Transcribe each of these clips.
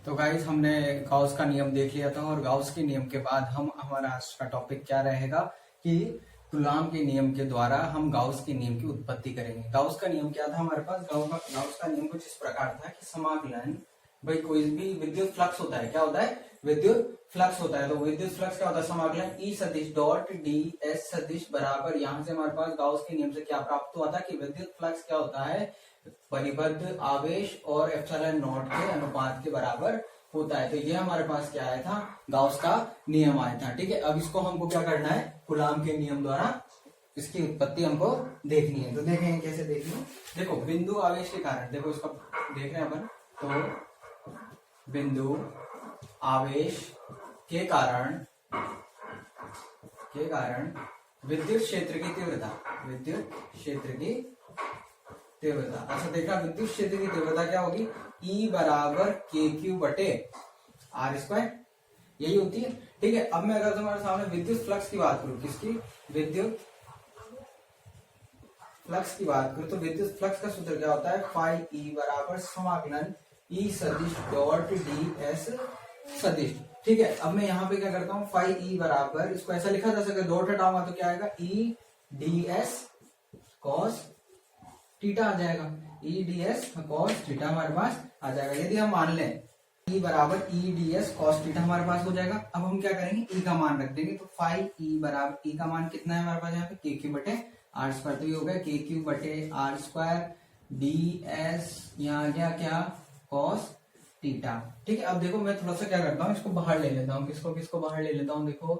तो गाइस हमने गाउस का नियम देख लिया था और गाउस के नियम के बाद हम हमारा आज का टॉपिक क्या रहेगा कि कूलॉम के नियम के द्वारा हम गाउस के नियम की उत्पत्ति करेंगे। गाउस का नियम क्या था हमारे पास? गाउस का नियम कुछ इस प्रकार था कि समाकलन, भाई कोई भी विद्युत फ्लक्स होता है, क्या होता है? विद्युत फ्लक्स होता है। तो विद्युत फ्लक्स क्या होता है? समाकलन ई सदिश डॉट डी एस सदिश बराबर, यहाँ से हमारे पास गाउस के नियम से क्या प्राप्त हुआ था कि विद्युत फ्लक्स क्या होता है? परिबद्ध आवेश और एप्सिलॉन नॉट के अनुपात के बराबर होता है। तो ये हमारे पास क्या आया था? गाउस का नियम आया था। ठीक है, अब इसको हमको क्या करना है? कूलॉम के नियम द्वारा इसकी उत्पत्ति हमको देखनी है। तो देखेंगे कैसे देखनी है। देखो, बिंदु आवेश के कारण, देखो इसका देख रहे हैं अपन, तो बिंदु आवेश के कारण विद्युत क्षेत्र की तीव्रता, अच्छा देखा, विद्युत क्षेत्र की तीव्रता क्या होगी? E बराबर के क्यू बटे आर स्क्वायर, यही होती है। ठीक है, अब मैं अगर तुम्हारे सामने विद्युत फ्लक्स की बात करूं, किसकी? विद्युत फ्लक्स की बात करूं, तो विद्युत फ्लक्स का सूत्र क्या होता है? फाई ई बराबर समाकलन ई सदिश डॉट डी एस सदिश। ठीक है, अब मैं यहाँ पे क्या करता हूँ? फाई ई बराबर, इसको ऐसा लिखा जा सकता है, डॉट हटाऊंगा तो क्या आएगा? E d s cos theta आ जाएगा। E d s cos theta हमारे पास आ जाएगा। यदि हम मान लें ई बराबर ई डी एस कॉस थीटा हमारे पास हो जाएगा। अब हम क्या करेंगे? ई का मान रख देंगे, तो फाइव ई बराबर, ई का मान कितना है हमारे पास यहाँ पे? के क्यू बटे आर स्क्वायर। तो ये हो गया के क्यू बटे आर स्क्वायर डी एस, यहाँ आ गया क्या? Cos theta. ठीक है, अब देखो मैं थोड़ा सा क्या करता हूँ, इसको बाहर ले लेता हूँ। किसको बाहर ले लेता हूँ? देखो,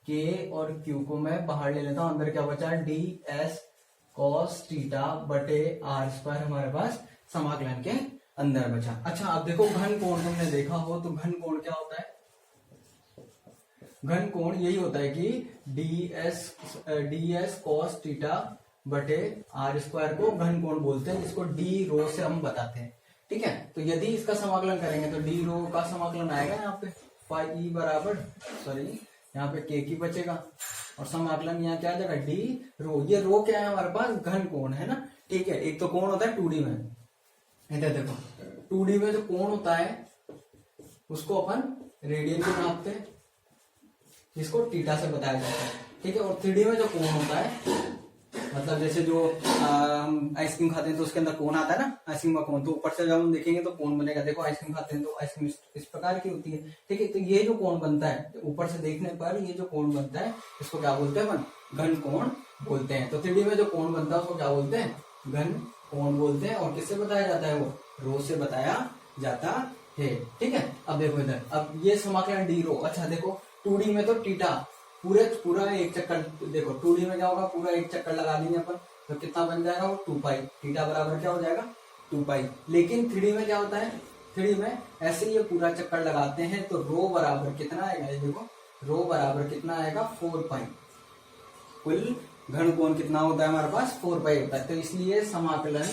के और क्यू को मैं बाहर ले लेता हूँ। अंदर क्या बचा? डी एस कॉस थीटा बटे आर स्क्वायर हमारे पास समाकलन के अंदर बचा। अच्छा, अब देखो, घन कोण तुमने देखा हो तो घन कोण क्या होता है? घन कोण यही होता है कि डी एस कॉस थीटा बटे आर स्क्वायर को घन कोण बोलते हैं, जिसको डी रो से हम बताते हैं। ठीक है, तो यदि इसका समाकलन करेंगे तो डी रो का समाकलन आएगा यहाँ पे फाइव ई बराबर, सॉरी यहाँ पे के की बचेगा और समाकलन यहाँ क्या आ जाएगा? डी रो। ये रो क्या है हमारे पास? घन कोण है ना। ठीक है, एक तो कोण होता है 2D में, इधर देखो 2D में जो कोण होता है उसको अपन रेडियन में नापते हैं, जिसको थीटा से बताया जाता है। ठीक है, और 3D में जो कोण होता है, मतलब जैसे जो हम आइसक्रीम खाते हैं तो उसके अंदर कोण आता है ना, आइसक्रीम का कोण, तो ऊपर से जब हम देखेंगे तो कोण बनेगा। देखो आइसक्रीम खाते हैं तो आइसक्रीम इस प्रकार की होती है। ठीक है, तो ये जो कोण बनता है ऊपर से देखने पर, ये जो कोण बनता है इसको क्या बोलते हैं अपन? घन कोण बोलते हैं। तो 3D में जो कोण बनता है उसको क्या बोलते हैं? घन कोण बोलते हैं। और किससे बताया जाता है? वो रो से बताया जाता है। ठीक है, अब देखो इधर, अब ये समाकलन डी रो। अच्छा देखो, 2D में तो थीटा पूरा एक चक्कर, देखो 2D में क्या होगा? पूरा एक चक्कर लगा देंगे अपन, तो कितना बन जाएगा? वो 2 पाई। थीटा बराबर क्या हो जाएगा? 2 पाई। लेकिन 3D में क्या होता है? 3D में ऐसे ये पूरा चक्कर लगाते हैं तो रो बराबर कितना आएगा? ये देखो, रो बराबर कितना आएगा? 4 पाई। कुल घन कोण कितना होता है हमारे पास? 4 पाई होता है। तो इसलिए समाकलन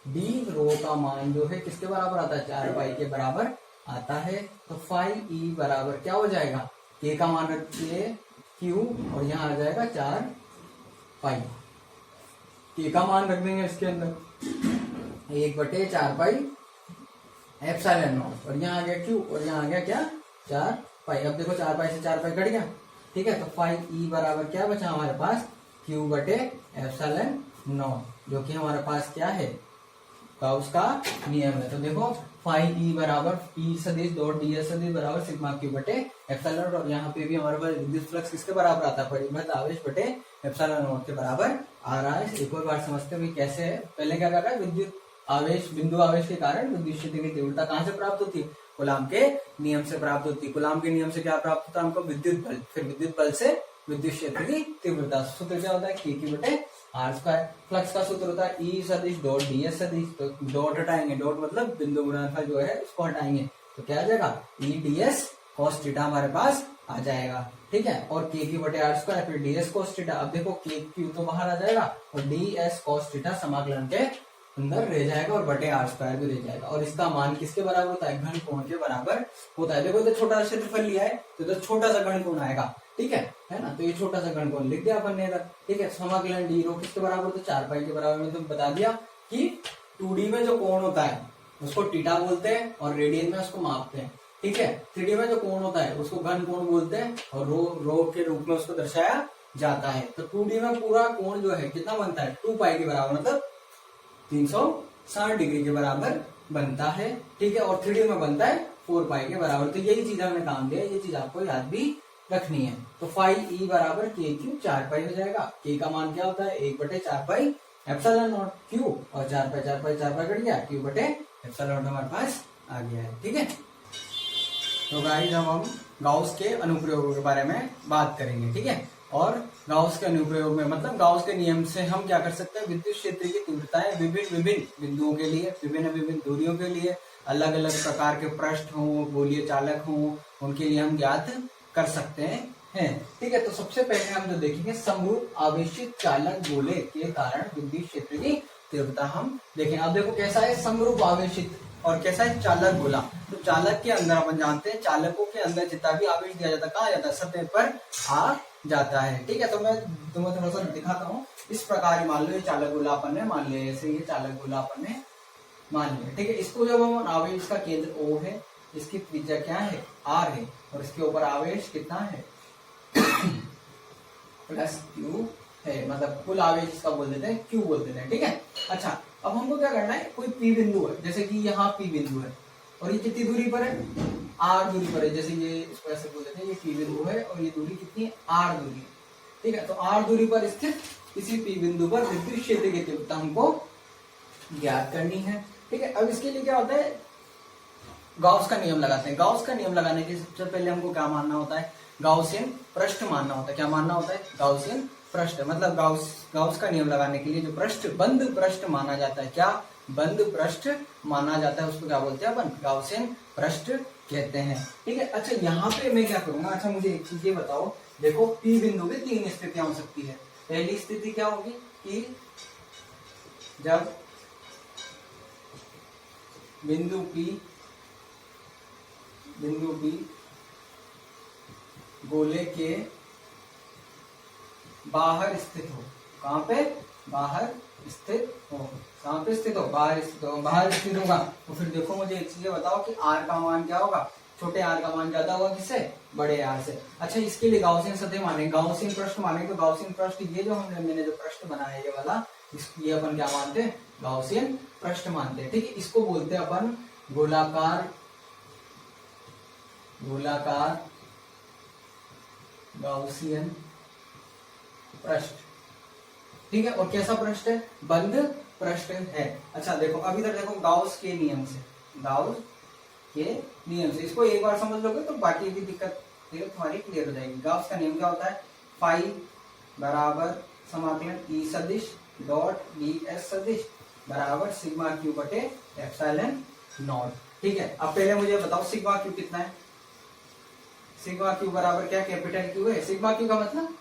डी रो का मान जो है किसके बराबर आता है? 4 पाई के बराबर आता है। तो फाइव ई बराबर क्या हो जाएगा? के का मान रखिए क्यू और यहाँ आ जाएगा 4 पाई। के का मान रख देंगे इसके अंदर 1/4 पाई एप्सिलॉन नॉट, और यहाँ आ गया क्यू और यहाँ आ गया क्या? 4 पाई। अब देखो 4 पाई से 4 पाई कट गया। ठीक है, तो फाइव ई बराबर क्या बचा हमारे पास? क्यू बटे एप्सिलॉन नॉट, जो कि हमारे पास क्या है? गाउस का नियम है। तो देखो, फाइव ई बराबर ई सदिश डॉट डी एस सदिश बराबर सिग्मा क्यू बटे एप्सिलॉन, और यहाँ पे भी हमारे पास विद्युत फ्लक्स किसके बराबर आता है? परिबद्ध आवेश बटे एप्सिलॉन नॉट के बराबर आ रहा है। एक और बार समझते हैं कैसे है। पहले क्या कर रहा है? विद्युत आवेश, बिंदु आवेश के कारण विद्युत क्षेत्र की तीव्रता कहाँ से प्राप्त होती है? कूलॉम के नियम से प्राप्त होती है। कूलॉम के नियम से क्या प्राप्त होता है हमको? विद्युत बल। फिर विद्युत बल से विद्युत क्षेत्र की तीव्रता। सूत्र क्या होता है? के क्यू बटे आर स्क्वायर। फ्लक्स का सूत्र होता है ई सदिश डॉट डी एस सदिश, तो डॉट हटाएंगे, डॉट मतलब बिंदु गुणनफल जो है उसको हटाएंगे, तो क्या आ जाएगा? E d s cos theta हमारे पास आ जाएगा। ठीक है, और के क्यू बटे आर स्क्वायर, फिर डी एस कॉस थीटा। अब देखो के क्यू तो बाहर आ जाएगा और डी एस कॉस थीटा समाकलन के अंदर रह जाएगा और बटे आर स्क्वायर भी रह जाएगा। और इसका मान किसके बराबर होता है? घन कोण के बराबर होता है। देखो इधर छोटा क्षेत्रफल लिया है तो इधर छोटा सा घन कोण आएगा। ठीक है ना, तो ये छोटा सा घन कोण लिख दिया अपन ने इधर। ठीक है, समाकलन डी रो किसके बराबर? तो 4 पाई के बराबर। में तो बता दिया कि 2D में जो कोण होता है उसको थीटा बोलते हैं और रेडियन में उसको मापते हैं। ठीक है। 3D में जो कोण होता है उसको घन कोण बोलते हैं और रो के रूप में उसको दर्शाया जाता है। तो 2D में पूरा कोण जो है कितना बनता है 2 पाई के बराबर, मतलब 360 डिग्री के बराबर बनता है। ठीक है। और 3D में बनता है 4 पाई के बराबर। तो यही चीज हमने काम दिया, ये चीज आपको याद भी रखनी है। तो फाई ई बराबर के क्यू 4 पाई हो जाएगा। के का मान क्या होता है 1/4 पाई एप्सिलॉन नॉट क्यू, और 4 पाई 4 पाई 4 पाई कट गया, क्यू बटे एप्सिलॉन नॉट हमारे पास आ गया है। ठीक है। तो गाइस अब हम गाउस के अनुप्रयोगों के बारे में बात करेंगे। ठीक है। और गाउस के अनुप्रयोग में मतलब गाउस के नियम से हम क्या कर सकते हैं, विद्युत क्षेत्र की तीव्रताएं विभिन्न बिंदुओं के लिए, विभिन्न दूरियों के लिए, अलग अलग प्रकार के पृष्ठ हो, गोलीय चालक हो, उनके लिए हम ज्ञात कर सकते हैं। ठीक है। तो सबसे पहले हम जो देखेंगे समरूप आवेशित चालक गोले के कारण विद्युत क्षेत्र की तीव्रता हम देखें। अब देखो कैसा है समरूप आवेशित और कैसा है चालक गोला। तो चालक के अंदर अपन जानते हैं चालकों के अंदर जितना भी आवेश दिया जाता है कहाँ जाता है, सतह पर आ जाता है। ठीक है। तो मैं तुम्हें थोड़ा सा दिखाता हूँ। इस प्रकार मान लो ये चालक गोला अपन ने मान लिया, जैसे ये चालक गोला अपन ने मान लिया। ठीक है। इसको जब हम आवेश का केंद्र O है, इसकी त्रिज्या क्या है R है, और इसके ऊपर आवेश कितना है प्लस Q है, मतलब कुल आवेश इसका बोल देते हैं Q बोल देते हैं। ठीक है। अच्छा अब हमको क्या करना है, कोई P बिंदु है, जैसे कि यहाँ P बिंदु है और ये कितनी दूरी पर है R दूरी पर है, जैसे ये इसको ऐसे बोल देते हैं ये P बिंदु है और ये दूरी कितनी है R दूरी। ठीक है। तो R दूरी पर स्थित किसी P बिंदु पर विद्युत क्षेत्र की तीव्रता हमको ज्ञात करनी है। ठीक है। अब इसके लिए क्या होता है, गाउस का नियम लगाते हैं। गाउस का नियम लगाने के सबसे पहले हमको क्या मानना होता है, गाउसियन पृष्ठ मानना होता है। क्या मानना होता है, गाउसियन पृष्ठ, मतलब गाउस का नियम लगाने के लिए जो पृष्ठ बंद पृष्ठ माना जाता है, क्या बंद पृष्ठ माना जाता है, उसको क्या बोलते हैं अपन, गाउसियन पृष्ठ कहते हैं। ठीक है। अच्छा यहाँ पे मैं क्या करूंगा, अच्छा मुझे एक चीज ये बताओ, देखो P बिंदु में 3 स्थितियां हो सकती है। पहली स्थिति क्या होगी कि जब बिंदु P गोले के बाहर स्थित हो। कहां पे, बाहर स्थित हो। कहां पे स्थित हो, बाहर स्थित हो। बाहर स्थित होगा तो फिर देखो मुझे एक चीज बताओ कि R का मान क्या होगा, छोटे R का मान ज्यादा होगा किससे, बड़े R से। अच्छा इसके लिए गाउसियन सतह मानेंगे, गाउसियन पृष्ठ मानेंगे। तो गाउसियन पृष्ठ ये जो मैंने जो पृष्ठ बनाया है ये वाला, ये अपन क्या मानते हैं, गाउसियन पृष्ठ मानते हैं। ठीक है। इसको बोलते हैं अपन गोलाकार गाउसियन पृष्ठ। ठीक है। और कैसा पृष्ठ है, बंद पृष्ठ है। अच्छा देखो अभी तक देखो गाउस के नियम से इसको एक बार समझ लोगे तो बाकी की दिक्कत तुम्हारी क्लियर हो जाएगी। गाउस का नियम क्या होता है, फाई बराबर समाकलन ई सदिश डॉट डी एस सदिश बराबर सिग्मा क्यू बटे एप्सिलॉन नॉट। ठीक है। अब पहले मुझे बताओ सिग्मा क्यू कितना है, सिग्मा क्यू बराबर क्या, कैपिटल क्यू है। सिग्मा क्यू का मतलब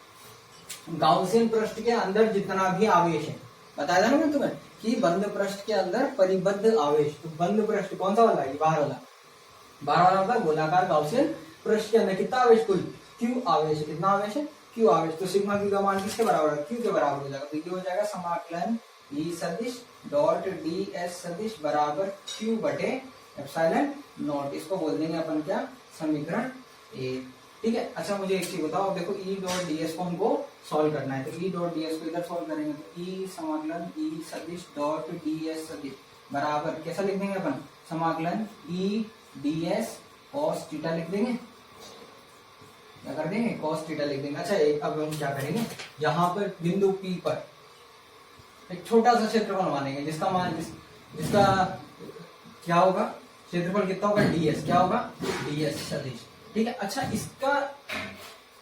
गाउसियन पृष्ठ के अंदर जितना भी आवेश है, बताया था ना मैं तुम्हें कि बंद पृष्ठ के अंदर परिबद्ध आवेश। तो बंद पृष्ठ कौन सा वाला है, बाहर वाला मतलब गोलाकार गाउसियन पृष्ठ के अंदर कितना आवेश, कुल क्यू आवेश है। कितना आवेश है, क्यू आवेश। तो सिग्मा क्यू का मान किसके बराबर है, क्यू के बराबर हो जाएगा। तो ये हो जाएगा समाकलन ई सदिश डॉट डी एस सदिश बराबर क्यू बटे एप्सिलॉन नॉट। इसको बोल देंगे अपन क्या, समीकरण 1। ठीक है। अच्छा मुझे एक चीज बताओ, देखो ई डॉट डी एस को हमको सॉल्व करना है। तो ई डॉट डी एस को इधर सॉल्व करेंगे तो ई समाकलन ई सदिश डॉट डी एस सदिश बराबर कैसा लिख देंगे अपन, समाकलन ई डी एस कॉस थीटा लिख देंगे। क्या कर देंगे, कॉस थीटा लिख देंगे। अच्छा अब हम क्या करेंगे, यहाँ पर बिंदु P पर एक छोटा सा क्षेत्रफल मानेंगे जिसका मान जिसका क्या होगा, क्षेत्रफल कितना होगा, ds। क्या होगा, ds सदिश। ठीक है। अच्छा इसका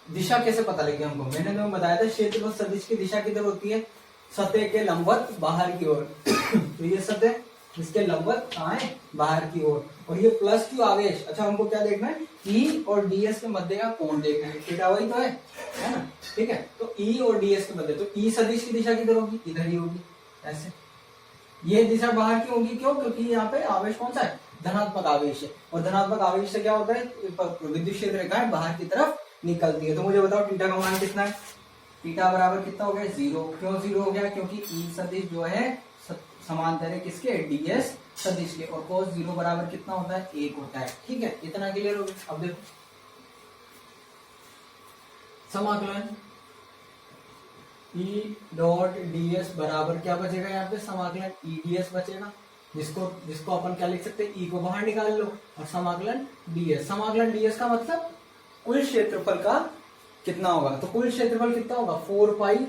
दिशा कैसे पता लगे हमको, मैंने तुम्हें बताया था क्षेत्रफल सदिश की दिशा किधर होती है, सतह के लंबवत बाहर की ओर। तो ये सतह इसके लंबवत कहाँ है, बाहर की ओर। और ये प्लस क्यू आवेश, अच्छा हमको क्या देखना है, E और ds के मध्य का कोण देखना है। थीटा वही तो है ना। ठीक है। तो E और ds के मध्य, तो E सदिश की दिशा किधर होगी, इधर ही होगी ऐसे। ये दिशा बाहर की होगी, क्यों, क्योंकि यहाँ पे आवेश कौन सा है, धनात्मक आवेश है। और धनात्मक आवेश से क्या होता है, विद्युत क्षेत्र रेखा बाहर की तरफ निकलती है। तो मुझे बताओ थीटा का मान कितना है, थीटा बराबर कितना हो गया, 0। क्यों 0 हो गया, क्योंकि ई सदिश जो है समांतर है किसके, ds सदिश के, और cos 0 बराबर कितना होता है, 1 होता है। ठीक है, इतना क्लियर हो गया। अब देखो समाकलन E डॉट ds बराबर क्या बचेगा, यहाँ पे समाकलन E ds बचेगा, जिसको अपन क्या लिख सकते हैं, E को बाहर निकाल लो और समाकलन ds। समाकलन ds का मतलब कुल क्षेत्रफल का कितना होगा, तो कुल क्षेत्रफल कितना होगा 4 पाई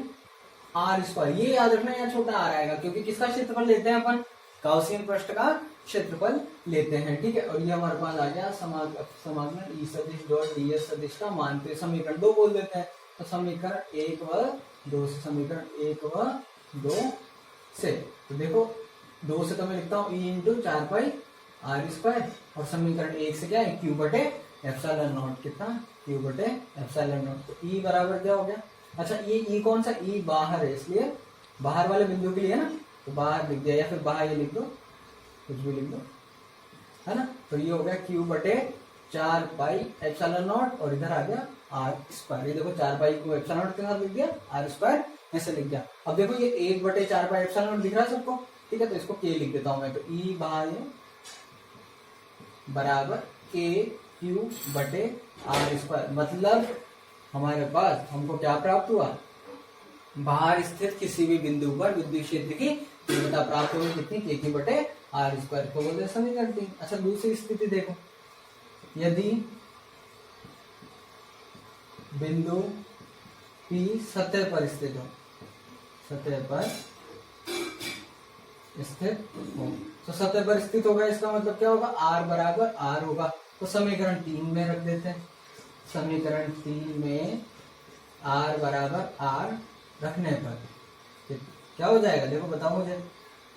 आर स्क्वायर। ये याद रखना, यहाँ छोटा आर आएगा क्योंकि किसका क्षेत्रफल लेते हैं अपन, गाउसियन पृष्ठ का क्षेत्रफल लेते हैं। ठीक है, और ये हमारे पास आ गया समाकलन ई सदिश डॉट ds सदिश का मान। तो समीकरण 2 बोल देते हैं, तो समीकरण 1 व 2 से, समीकरण 1 व 2 से, तो देखो 2 से तो मैं लिखता हूँ E into 4 pi r square, और समीकरण 1 से क्या है, क्यू बटे एप्सिलॉन नॉट, कितना, क्यू बटे एप्सिलॉन नॉट। तो ई बराबर क्या हो गया, अच्छा ये ई कौन सा, ई बाहर है, इसलिए बाहर वाले बिंदु के लिए ना, तो बाहर लिख दिया, या फिर बाहर ये लिख दो, कुछ भी लिख दो, है ना। तो ये हो गया क्यू बटे 4 पाई एप्सिलॉन नॉट, और इधर आ गया आर स्क्वायर। ये देखो 4 पाई को एप्सिलॉन नॉट के साथ लिख दिया, आर स्क्वायर ऐसे लिख दिया। अब देखो ये 1 बटे 4 पाई एप्सिलॉन नॉट दिख रहा है सबको, ठीक है, तो इसको के लिख देता हूं मैं। तो ई बाह्य बराबर के क्यू बटे आर स्क्वायर, मतलब हमारे पास हमको क्या प्राप्त हुआ, बाहर स्थित किसी भी बिंदु पर विद्युत क्षेत्र की तीव्रता प्राप्त होगी कितनी, के क्यू बटे आर स्क्वायर को बोलते हैं समीकरण 3। अच्छा दूसरी स्थिति देखो, यदि बिंदु P सतह पर स्थित हो, सतह पर स्थित हो, तो सतह पर स्थित होगा, इसका मतलब क्या होगा, R बराबर R होगा। तो समीकरण 3 में रख देते हैं, समीकरण 3 में R बराबर R रखने पर क्या हो जाएगा, देखो बताओ मुझे,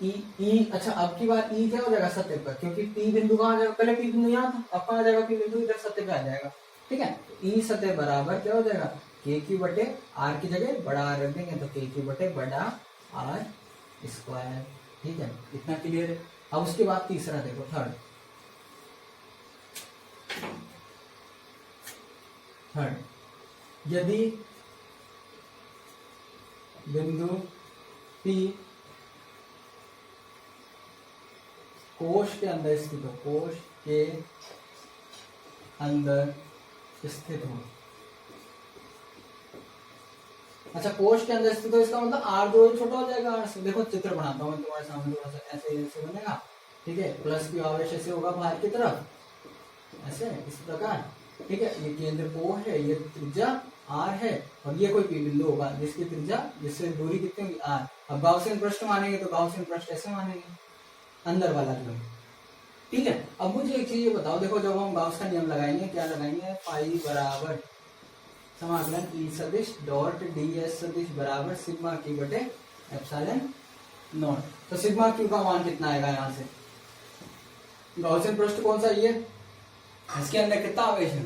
ई अच्छा अब की बात ई क्या हो जाएगा, सतह पर, क्योंकि P बिंदु कहाँ जाएगा, पहले P बिंदु यहाँ था, अब कहाँ जाएगा, P बिंदु इधर सतह पे आ जाएगा। ठीक है, ई सतह बराबर क्या हो जाएगा, के क्यू बटे आर की जगह बड़ा आर रख देंगे, तो के क्यू बटे बड़ा आर स्क्वायर। ठीक है, इतना क्लियर है। अब उसके बाद तीसरा देखो, थर्ड, यदि बिंदु P कोश के अंदर स्थित हो, कोश के अंदर स्थित हो, अच्छा कोश के अंदर स्थित हो, इसका मतलब आर जो छोटा हो जाएगा आर से। देखो चित्र बनाता हूँ तुम्हारे सामने, थोड़ा सा ऐसे ऐसे बनेगा, ठीक है, प्लस क्यू आवेश ऐसे होगा बाहर की तरफ, ऐसे इस प्रकार। ठीक है, ये केंद्र O है, ये त्रिज्या R है, और ये कोई P बिंदु होगा जिसकी त्रिज्या, जिससे दूरी कितनी होगी R। अब गाउसियन पृष्ठ मानेंगे तो गाउसियन पृष्ठ ऐसे मानेंगे, अंदर वाला जो है। ठीक है, अब मुझे एक चीज ये बताओ, देखो जब हम गाउस का नियम लगाएंगे, क्या लगाएंगे, पाई बराबर समाकलन ई सदिश डॉट ds सदिश बराबर सिग्मा क्यू बटे एप्सिलॉन नॉट। तो सिग्मा क्यू का मान कितना आएगा, यहाँ से गाउसियन पृष्ठ कौन सा, ये, इसके अंदर कितना आवेश है,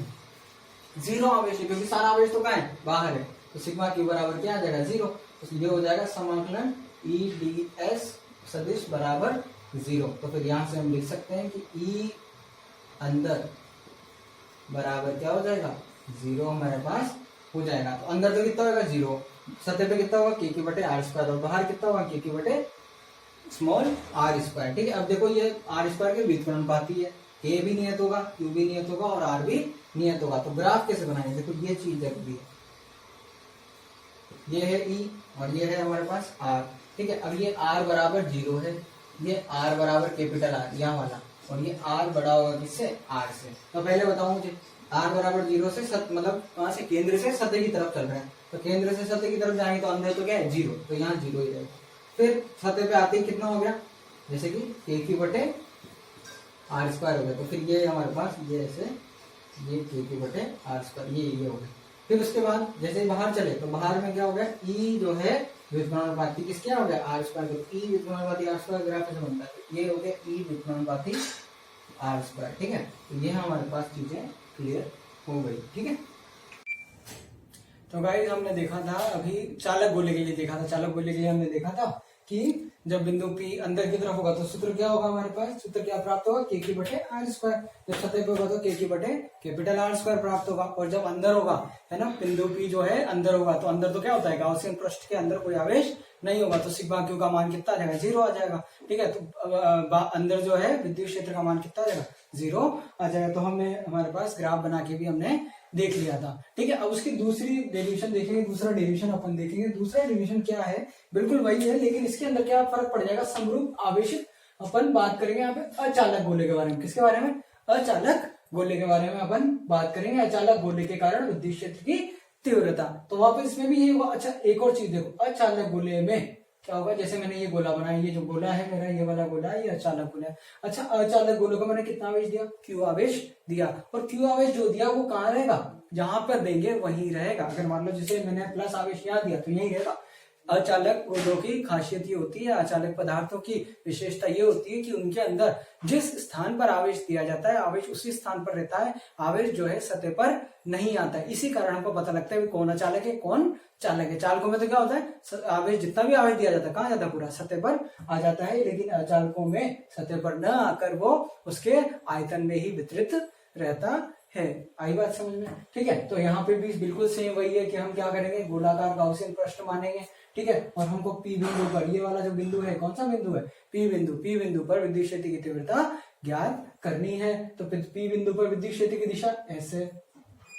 0 आवेश है, क्योंकि सारा आवेश तो कहाँ है, बाहर है। तो सिग्मा क्यू बराबर क्या आ जाएगा, 0। तो ये हो जाएगा समाकलन ई ds सदिश बराबर 0। तो फिर यहां से हम लिख सकते हैं कि ई अंदर बराबर क्या हो जाएगा, 0 हमारे पास हो जाएगा। तो अंदर तो कितना होगा 0, सतह पे कितना होगा, के क्यू बटे आर स्क्वायर, और बाहर कितना होगा, के क्यू बटे स्मॉल आर स्क्वायर। ठीक है, अब देखो ये आर स्क्वायर के व्युत्क्रमानुपाती है, के भी नियत होगा, क्यू भी नियत होगा, और आर भी नियत होगा। तो ग्राफ कैसे बनाएंगे, देखो ये चीज जरूरी है, ये है ई और ये है हमारे पास आर। ठीक है, अब ये आर बराबर 0 है, ये आर बराबर कैपिटल आर यहाँ वाला, और ये आर बड़ा होगा किससे, आर से। तो पहले बताओ मुझे, आर बराबर 0 से मतलब कहाँ से, केंद्र से सतह की तरफ चल रहे हैं, तो केंद्र से सतह की तरफ जाएंगे तो अंदर तो क्या है 0, तो यहाँ 0 ही रहेगा। फिर सतह पे आते ही कितना हो गया, जैसे कि के क्यू बटे आर स्क्वायर हो गया, तो फिर ये हमारे पास ये ऐसे, ये के क्यू बटे आर स्क्वायर, ये हो गया। फिर उसके बाद जैसे बाहर चले तो बाहर में क्या हो गया, ई जो है व्युत्क्रमानुपाती किसके हो गया, आर स्क्वायर, तो ई व्युत्क्रमानुपाती आर स्क्वायर ग्राफ ऐसे बनता है, ये हो गया ई व्युत्क्रमानुपाती आर स्क्वायर। ठीक है, तो ये हमारे पास चीजें क्लियर हो गई। ठीक है, तो गाइस हमने देखा था अभी चालक गोले के लिए देखा था, चालक गोले के लिए हमने देखा था कि जब बिंदु P अंदर की तरफ होगा तो सूत्र क्या होगा हमारे पास, सूत्र क्या प्राप्त होगा, के की बटे आर स्क्वायर। जब सतह पे होगा तो के की बटे कैपिटल आर स्क्वायर प्राप्त होगा। और जब अंदर होगा, है ना, बिंदु P जो है अंदर होगा, तो अंदर तो क्या होता है, गाउसियन पृष्ठ के अंदर कोई आवेश नहीं होगा, तो सिग्मा क्यू का मान कितना आ जाएगा, 0 आ जाएगा। ठीक है, तो अंदर जो है विद्युत क्षेत्र का मान कितना आ जाएगा, 0 आ जाएगा। तो हमने हमारे पास ग्राफ बना के भी हमने देख लिया था। ठीक है, अब उसकी दूसरी डेरिवेशन देखेंगे, दूसरा डेरिवेशन अपन देखेंगे। दूसरा डेरिवेशन क्या है, बिल्कुल वही है, लेकिन इसके अंदर क्या फर्क पड़ जाएगा, समरूप आवेशित। अपन बात करेंगे यहाँ पे अचालक गोले के बारे में। किसके बारे में, अचालक गोले के बारे में अपन बात करेंगे। अचालक गोले के कारण विद्युत क्षेत्र की तीव्रता। तो वापस इसमें भी ये होगा। अच्छा, एक और चीज देखो, अचालक गोले में क्या होगा, जैसे मैंने ये गोला बनाया, ये जो गोला है मेरा, ये वाला गोला है, ये अचालक गोला है। अच्छा, अचालक गोले को मैंने कितना आवेश दिया, क्यू आवेश दिया। और क्यू आवेश जो दिया वो कहाँ रहेगा, जहां पर देंगे वहीं रहेगा। अगर मान लो जैसे मैंने प्लस आवेश यहाँ दिया तो यही रहेगा। अचालक गोलों की खासियत ये होती है, अचालक पदार्थों की विशेषता ये होती है कि उनके अंदर जिस स्थान पर आवेश दिया जाता है, आवेश उसी स्थान पर रहता है, आवेश जो है सतह पर नहीं आता है। इसी कारण हमको पता लगता है कौन अचालक है, कौन चालक है। चालकों में तो क्या होता है, आवेश जितना भी आवेश दिया जाता है कहाँ जाता है, पूरा सतह पर आ जाता है। लेकिन अचालकों में सतह पर न आकर वो उसके आयतन में ही वितरित रहता है। आई बात समझ में। ठीक है, तो यहाँ पे भी बिल्कुल सेम वही है कि हम क्या करेंगे, गोलाकार गाउसियन पृष्ठ मानेंगे। ठीक है, और हमको पी बिंदु पर, ये वाला जो बिंदु है कौन सा बिंदु है, पी बिंदु, पी बिंदु पर विद्युत क्षेत्र की तीव्रता ज्ञात करनी है। तो पी बिंदु पर विद्युत क्षेत्र की दिशा ऐसे,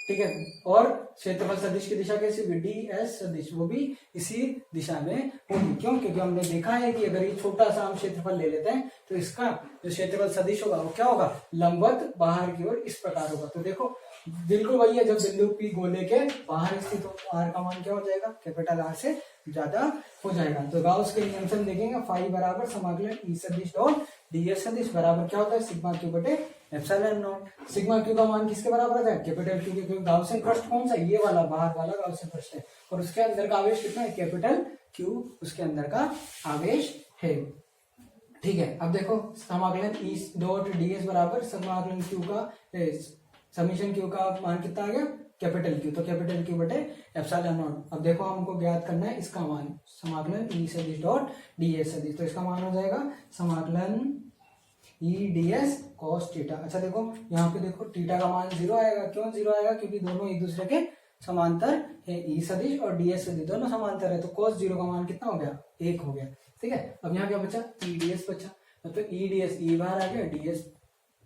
ठीक है, और क्षेत्रफल सदिश की दिशा कैसी होगी, डी एस सदिश, वो भी इसी दिशा में होगी। क्यों, क्योंकि हमने देखा है कि अगर ये छोटा सा हम क्षेत्रफल ले लेते हैं तो इसका जो क्षेत्रफल सदिश होगा वो क्या होगा, लंबवत बाहर की ओर इस प्रकार होगा। तो देखो बिल्कुल वही है, जब बिंदु पी गोले के बाहर स्थित हो तो आर का मान क्या हो जाएगा, कैपिटल आर से ज्यादा हो जाएगा। तो गाउस के नियम से हम देखेंगे, फाई बराबर समाकलन ई सदिश डॉट डीएस सदिश बराबर क्या होता है, सिग्मा क्यू बटे एप्सिलॉन नॉट। सिग्मा क्यू का मान किसके बराबर आता है, कैपिटल क्यू के, क्योंकि गाउसियन पृष्ठ कौन सा, ये वाला बाहर वाला गाउसियन पृष्ठ है, और उसके अंदर का आवेश कितना है, कैपिटल क्यू उसके अंदर का आवेश है। ठीक है, अब देखो समाकलन ई डॉट डीएस बराबर समाकलन क्यू का समीशन क्यू का मान कितना आ गया, कैपिटल क्यू, तो कैपिटल क्यू बटे एप्सिलॉन नॉट। अब देखो हमको ज्ञात करना है इसका मान, समाकलन ई सदिश डॉट डीएस सदिश, तो इसका मान हो जाएगा समाकलन ई डीएस कॉस थीटा। अच्छा देखो यहाँ पे देखो थीटा का मान 0 आएगा। क्यों 0 आएगा, क्योंकि दोनों एक दूसरे के समांतर है, ई सदिश और डीएस सदिश दोनों समांतर है, तो cos 0 का मान कितना हो गया, 1 हो गया। ठीक है, अब यहाँ क्या बचा, ई डीएस बचा, तो ई डीएस ई बाहर आ गया, डीएस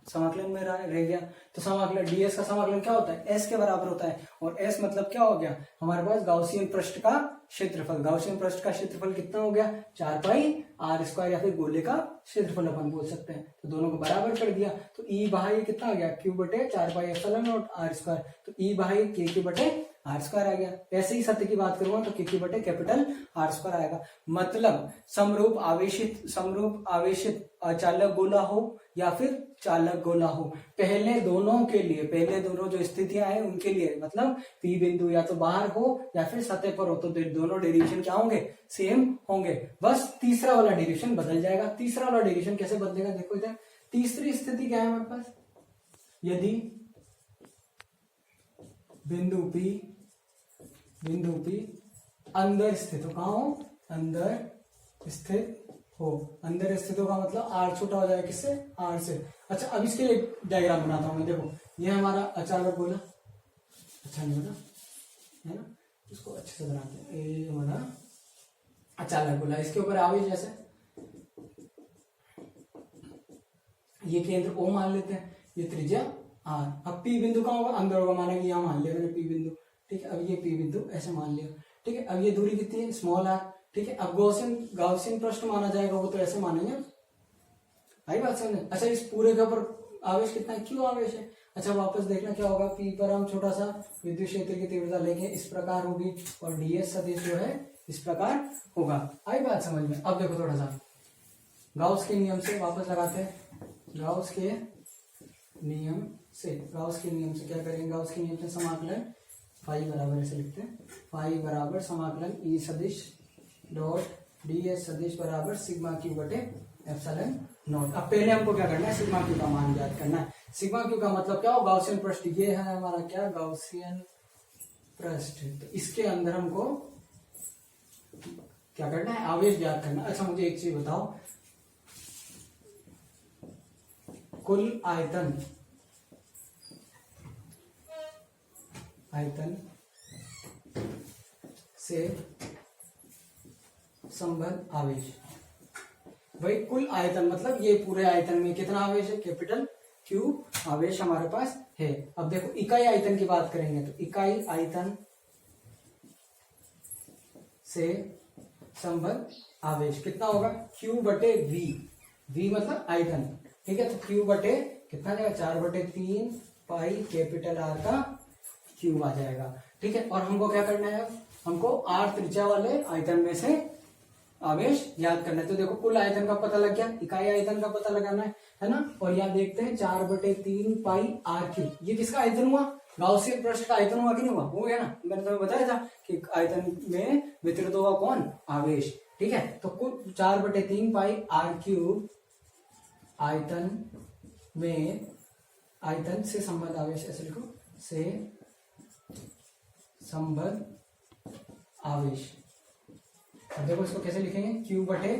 समाकलन में रह गया। तो समाकलन डीएस का समाकलन क्या होता है, एस के बराबर होता है, और एस मतलब क्या हो गया हमारे पास, गाउसियन पृष्ठ का क्षेत्रफल। गाउसियन पृष्ठ का क्षेत्रफल कितना हो गया, 4 पाई आर स्क्वायर, या फिर गोले का क्षेत्रफल अपन बोल सकते हैं। तो दोनों को बराबर कर दिया, तो ई बाई कितना आ गया, क्यू बटे 4 pi epsilon not r square, तो ई बाई के क्यू बटे आर स्क्वायर आ गया। ऐसे ही सत्य की बात करूंगा तो के क्यू बटे कैपिटल आर स्क्वायर आएगा। मतलब समरूप आवेशित अचालक गोला हो या फिर चालक गोला हो, पहले दोनों के लिए, पहले दोनों जो स्थितियां हैं उनके लिए, मतलब पी बिंदु या तो बाहर हो या फिर सतह पर हो, तो दोनों डेरिवेशन क्या होंगे, सेम होंगे। बस तीसरा वाला डेरिवेशन बदल जाएगा। तीसरा वाला डेरिवेशन कैसे बदलेगा, देखो इधर तीसरी स्थिति क्या है हमारे पास, यदि बिंदु P अंदर स्थित हो, कहाँ हो, अंदर स्थित हो, अंदर स्थित होगा मतलब आर छोटा हो जाएगा किससे, आर से। अच्छा अब इसके लिए डायग्राम बनाता हूं मैं, देखो ये हमारा अचालक गोला, अच्छा नहीं होता है ना, इसको अच्छे से बनाते हैं, ये हमारा अचालक गोला, इसके ऊपर आवेश जैसे ये केंद्र O मान लेते हैं, ये त्रिज्या आर। अब P बिंदु कहाँ होगा, अंदर होगा, माना कि यहाँ मान लिया मैंने P बिंदु, ठीक है। अब ये P बिंदु ऐसे मान लिया, ठीक है। अब ये दूरी कितनी है, स्मॉल आर, ठीक है। अब गाउसियन पृष्ठ माना जाएगा, वो तो ऐसे मानेंगे, आई बात समझ। अच्छा इस पूरे के ऊपर आवेश कितना है, क्यों आवेश है। अच्छा वापस देखना क्या होगा, P पर हम छोटा सा विद्युत क्षेत्र की तीव्रता लेंगे, इस प्रकार होगी, और डीएस सदिश जो है इस प्रकार होगा। आई बात समझ में। अब देखो थोड़ा सा गाउस के नियम से वापस लगाते हैं, गाउस के नियम से क्या करेंगे, गाउस के नियम से समाकलन फाई बराबर ऐसे लिखते हैं, फाई बराबर समाकलन ई सदिश डॉट डीएस सदिश बराबर सिग्मा क्यू बटे एप्सिलॉन नॉट। अब पहले हमको क्या करना है, सिग्मा क्यू का मान ज्ञात करना है। सिग्मा क्यू का मतलब क्या हो, गाउसियन पृष्ठ, ये है हमारा क्या, गाउसियन पृष्ठ। तो इसके अंदर हमको क्या करना है, आवेश ज्ञात करना। अच्छा मुझे एक चीज बताओ, कुल आयतन से संबद्ध आवेश। भाई कुल आयतन मतलब ये पूरे आयतन में कितना आवेश है, कैपिटल क्यू आवेश हमारे पास है। अब देखो इकाई आयतन की बात करेंगे तो इकाई आयतन से संबद्ध आवेश कितना होगा, Q बटे V। V मतलब आयतन, ठीक है। तो Q बटे कितना जाएगा, 4/3 पाई कैपिटल R का क्यूब आ जाएगा, ठीक है। और हमको क्या करना है, हमको R त्रिज्या वाले आयतन में से आवेश याद करना है। तो देखो कुल आयतन का पता लग गया, इकाई आयतन का पता लगाना है ना। और यहाँ देखते हैं 4/3 पाई R क्यूब, ये किसका आयतन हुआ, गाउसियन पृष्ठ का आयतन हुआ कि नहीं हुआ, हो गया ना। मैंने तुम्हें बताया था कि आयतन में वितरित होगा कौन, आवेश, ठीक है। तो कुल 4/3 पाई R क्यूब आयतन में, आयतन से संबद्ध आवेश, ऐसे लिखो, से संबद्ध आवेश। अब देखो इसको कैसे लिखेंगे, Q बटे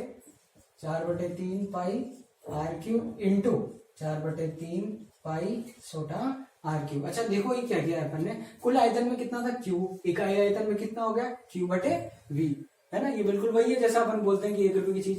4/3 पाई R क्यूब इंटू 4/3 पाई छोटा R क्यूब। अच्छा देखो ये क्या किया अपन ने, कुल आयतन में कितना था Q, इकाई आयतन में कितना हो गया Q बटे V, है ना। ये बिल्कुल वही है जैसा अपन बोलते हैं कि 1 रुपए की चीज,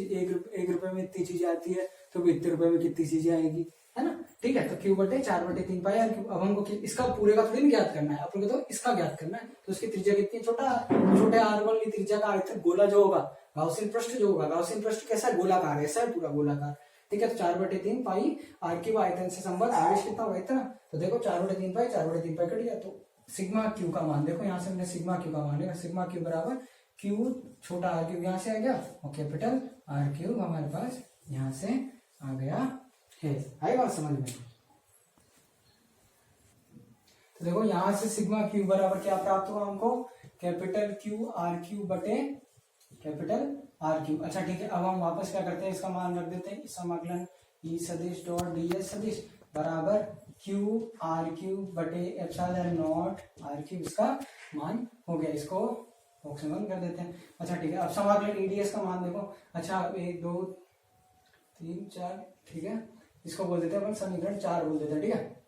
1 रुपए में इतनी चीजें आती है, तो भी इतने रुपए में कितनी चीजें आएगी, है ना, ठीक है। तो Q बटे 4/3 पाई R क्यूब। अब हमको इसका पूरे का थोड़ी ज्ञात करना है, अपन को तो इसका ज्ञात करना है। तो उसकी त्रिज्या कितनी है, छोटा, छोटे R वाली त्रिज्या का आयतन गोला जो होगा, गाउसियन पृष्ठ जो होगा, गाउसियन पृष्ठ कैसा है, गोलाकार है, ऐसा है पूरा गोलाकार, ठीक है। तो 4/3 पाई R क्यूब आयतन से संबद्ध आवेश कितना होगा, इतना। तो देखो 4/3 पाई 4/3 पाई कट गया, तो सिग्मा क्यू का मान देखो, यहाँ से हमने सिग्मा क्यू का मान लिया, सिग्मा क्यू बराबर क्यू छोटा R क्यूब यहाँ से आ गया, और कैपिटल R क्यूब हमारे पास यहाँ से आ गया है। आई बात समझ में। तो देखो यहां से सिग्मा क्यू बराबर क्या प्राप्त हुआ हमको, कैपिटल क्यू आर क्यू बटे कैपिटल आर क्यू। अच्छा ठीक है, अब हम वापस क्या करते हैं, इसका मान रख देते हैं, समाकलन ई सदिश डॉट डी एस सदिश बराबर क्यू आर क्यू बटे एप्सिलॉन नॉट आर क्यू, इसका मान हो गया। इसको ऑप्शन कर देते हैं। अच्छा ठीक है, अब समाकलन ईडीएस का मान देखो। अच्छा 1 2 3 4, ठीक है, इसको बोल देते हैं अपन समीकरण 4 बोल देते हैं, ठीक है।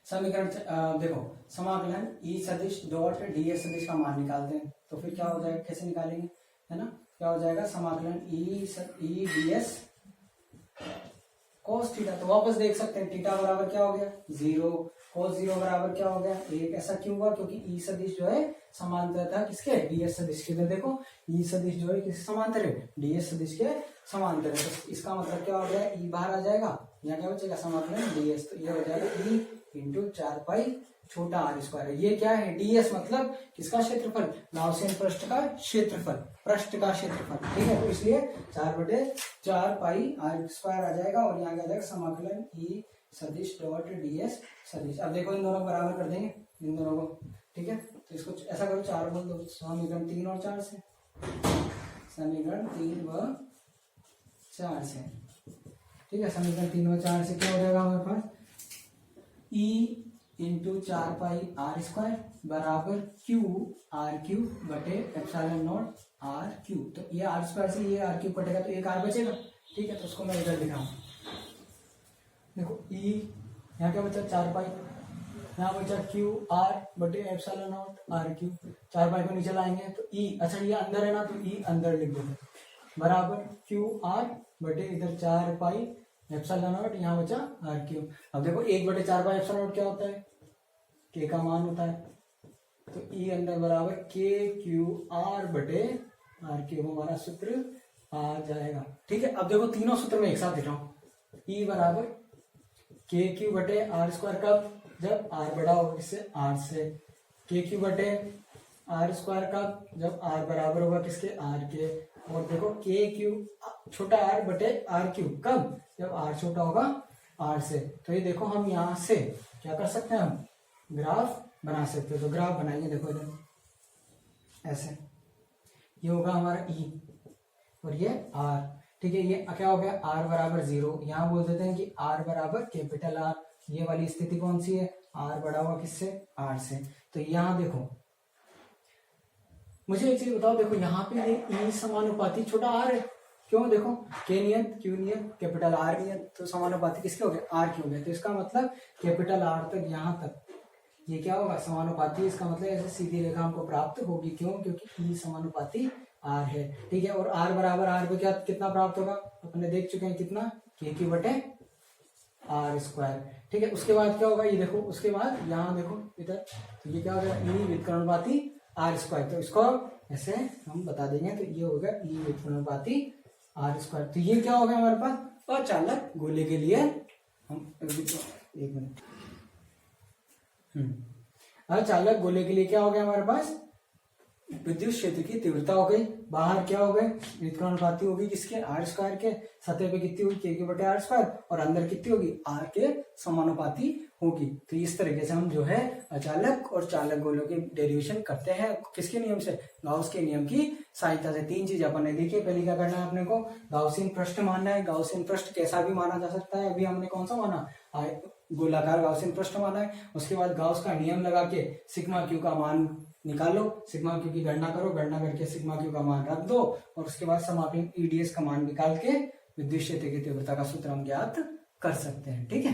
समीकरण देखो, समाकलन ई सदिश डॉट डी एस सदिश का मान निकालते हैं, तो फिर क्या हो जाएगा, कैसे निकालेंगे, है ना। क्या हो जाएगा, समाकलन ई डी एस कोस थीटा। तो वापस देख सकते हैं, थीटा बराबर क्या हो गया 0, कोस 0 बराबर क्या हो गया 1। ऐसा क्यों हुआ, क्योंकि ई सदिश जो है समांतर था किसके, डीएस सदिश के। देखो ई सदिश जो है किसके समांतर है, डीएस सदिश के समांतर है। तो इसका मतलब क्या हो गया, ई बाहर आ जाएगा, यहाँ क्या बचेगा, समाकलन डीएस। तो ये हो जाएगा ई इंटू 4 पाई छोटा आर स्क्वायर। ये क्या है, डीएस मतलब किसका क्षेत्रफल, गाउसियन पृष्ठ का क्षेत्रफल, पृष्ठ का क्षेत्रफल, ठीक है। तो इसलिए 4/4 पाई आर स्क्वायर आ जाएगा, और यहाँ क्या जाएगा समाकलन ई सदिश डॉट डीएस सदिश। अब देखो इन दोनों को बराबर कर देंगे, इन दोनों को, ठीक है। तो इसको ऐसा करो 4 बोल दो, समीकरण 3 और 4 से, समीकरण 3 व 4 से, ठीक है। समीकरण 3 व 4 से क्या हो जाएगा हमारे पास, E into 4 pi r square बराबर क्यू आर क्यू बटे एप्सिलॉन नॉट आर क्यू। तो ये आर स्क्वायर से ये आर क्यू कटेगा, तो एक आर बचेगा, ठीक है। तो उसको मैं इधर दिखाऊं, देखो ई यहाँ क्या बचा 4 पाई, यहाँ बचा क्यू आर बटे एप्सिलॉन नॉट आर क्यू। 4 पाई को नीचे लाएंगे तो ई, अच्छा ये अंदर है ना, तो ई अंदर लिख देते बराबर क्यू आर बटे इधर 4 पाई एप्सिलॉन नॉट, यहाँ बचा आर क्यूब। अब देखो 1/4 पाई एप्सिलॉन नॉट क्या होता है, के का मान होता है। तो ई अंदर बराबर के क्यू आर बटे आर क्यूब हमारा सूत्र आ जाएगा, ठीक है। अब देखो तीनों सूत्र में एक साथ लिख रहा हूँ, ई बराबर के क्यू बटे आर स्क्वायर, कब, जब आर बड़ा होगा किससे, आर से। के क्यू बटे आर स्क्वायर कब, जब आर बराबर होगा किसके, आर के। और देखो के क्यू छोटा आर बटे आर क्यू कब, जब आर छोटा होगा आर से। तो ये देखो हम यहाँ से क्या कर सकते हैं, हम ग्राफ बना सकते हैं। तो ग्राफ बनाएंगे, देखो इधर ऐसे, ये होगा हमारा ई और ये आर, ठीक है। ये क्या हो गया, आर बराबर 0, यहाँ बोल देते हैं कि आर बराबर कैपिटल आर। ये वाली स्थिति कौन सी है, आर बड़ा हुआ किससे, आर से। तो यहाँ देखो मुझे एक चीज बताओ, देखो यहाँ पे ये ई समानुपाती छोटा आर है, क्यों? देखो के नियत, क्यू नियत, कैपिटल आर नियत, तो समानुपाती किसके हो गए? आर के हो गए। तो इसका मतलब कैपिटल आर तक यहाँ तक ये क्या होगा? समानुपाती। इसका मतलब ऐसे सीधी रेखा हमको प्राप्त होगी, क्यों? क्योंकि ई समानुपाती आर है, ठीक है। और आर बराबर आर पे क्या कितना प्राप्त होगा? अपने देख चुके हैं कितना, के की बटे आर स्क्वायर, ठीक है। उसके बाद क्या होगा? ये देखो, उसके बाद यहाँ देखो इधर, तो ये क्या होगा? ई व्युत्क्रमणुपाती आर स्क्वायर। तो इसको ऐसे हम बता देंगे, तो ये होगा ई व्युत्क्रमणुपाती आर स्क्वायर। तो ये क्या होगा हमारे पास? अचालक गोले के लिए हम एक मिनट, अचालक गोले के लिए क्या हो गया हमारे पास? विद्युत क्षेत्र की तीव्रता हो गई। बाहर क्या हो गए? व्युत्क्रमणुपाती होगी किसके? आर स्क्वायर के। सतह पे कितनी होगी? के बटे आर स्क्वायर। और अंदर कितनी होगी? आर के समानुपाती होगी। तो इस तरीके से हम जो है अचालक और चालक गोलों की डेरिवेशन करते हैं। किसके नियम से? गाउस के नियम की सहायता से। तीन चीज अपन ने देखी। पहले क्या करना है अपने को? गाउसियन पृष्ठ मानना है। गाउसियन पृष्ठ कैसा भी माना जा सकता है। अभी हमने कौन सा माना? गोलाकार गाउसियन पृष्ठ माना है। उसके बाद गाउस का नियम लगा के सिग्मा क्यू का मान निकालो, सिग्मा क्यू की गणना करो, गणना करके सिग्मा क्यू का मान रख दो, और उसके बाद समाकलन ईडीएस का मान निकाल के विद्युत क्षेत्र की तीव्रता का सूत्र हम ज्ञात कर सकते हैं, ठीक है।